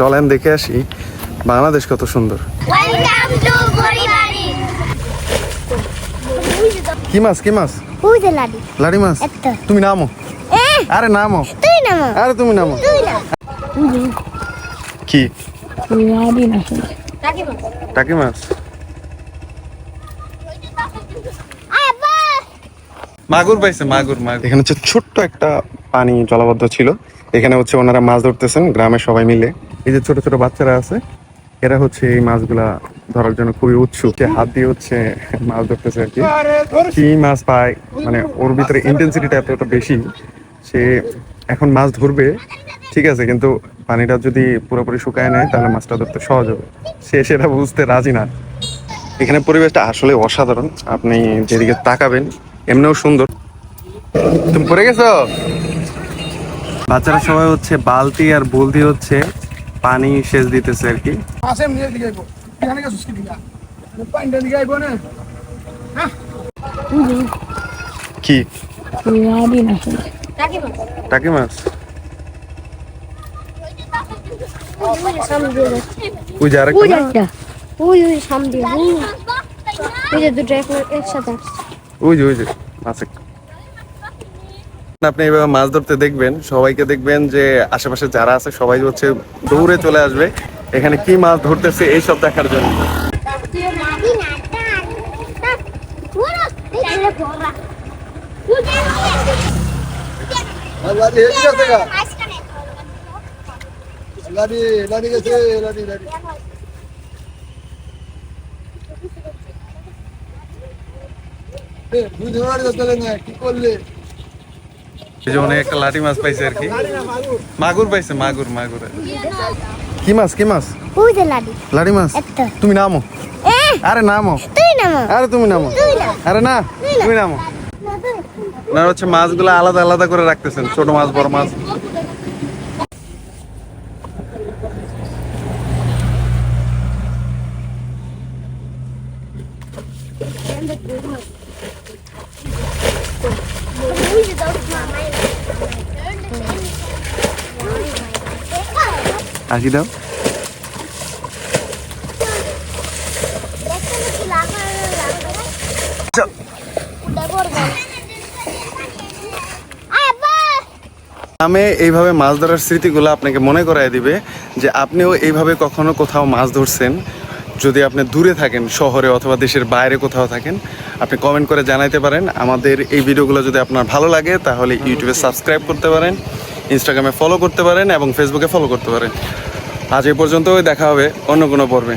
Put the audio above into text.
চলেন দেখে আসি বাংলাদেশ কত সুন্দর। কি মাছ কি মাছ? লাড়ি মাছ। তুমি নামো। আরে নামো। আরে তুমি নামো। কি টাকি মাছ? মাগুর পাইছে, মাগুর মাগুর। এখানে হচ্ছে ছোট্ট একটা পানি জলাবদ্ধ ছিল, এখানে হচ্ছে ওনারা মাছ ধরতেছেন গ্রামের সবাই মিলে। এই যে ছোট ছোট বাচ্চারা আছে, এরা হচ্ছে এই মাছগুলা ধরার জন্য খুবই উৎসুক, হাত দিয়ে হচ্ছে মাছ ধরতেছে আর কি। কি মাছ পায়, মানে ওর ভিতরে ইন্টেন্সিটিটা এতটা বেশি, সে এখন মাছ ধরবে ঠিক আছে, কিন্তু পানিটা যদি পুরোপুরি শুকায় নেয় তাহলে মাছটা ধরতে সহজ হবে, সে সেটা বুঝতে রাজি না। এখানে পরিবেশটা আসলে অসাধারণ, আপনি যেদিকে তাকাবেন এমনিও সুন্দর। তুমি পড়ে গেছো? বাচ্চারা সবাই হচ্ছে বালতি আর বলতি হচ্ছে পানি সেচ দিতেছে আর কি। কি টাকি মাছ? ওই যে আরেকটা, ওই সামনে ওই যে দুটো একসাথে ওই যে মাছ। আপনি এইভাবে মাছ ধরতে দেখবেন, সবাইকে দেখবেন যে আশেপাশে যারা আছে সবাই হচ্ছে দৌড়ে চলে আসবে এখানে কি মাছ ধরতেছে এইসব দেখার জন্য। অনেক একটা লাঠি মাছ পাইছে আর কি, মাগুর পাইছে, মাগুর মাগুর। কি মাছ কি মাছ? লাঠি মাছ। তুমি নামো। আরে নামো। আরে তুমি নামো। আরে না তুমি নামো। না হচ্ছে মাছগুলো আলাদা আলাদা করে রাখতেছেন, ছোট মাছ বড় মাছ। আসি দাও। গ্রামে এইভাবে মাছ ধরার স্মৃতিগুলো আপনাকে মনে করায় দিবে যে আপনিও এইভাবে কখনো কোথাও মাছ ধরছেন। যদি আপনি দূরে থাকেন, শহরে অথবা দেশের বাইরে কোথাও থাকেন, আপনি কমেন্ট করে জানাইতে পারেন। আমাদের এই ভিডিওগুলো যদি আপনার ভালো লাগে তাহলে ইউটিউবে সাবস্ক্রাইব করতে পারেন, ইনস্টাগ্রামে ফলো করতে পারেন এবং ফেসবুকে ফলো করতে পারেন। আজ এই পর্যন্তই, দেখা হবে অন্য কোনো পর্বে।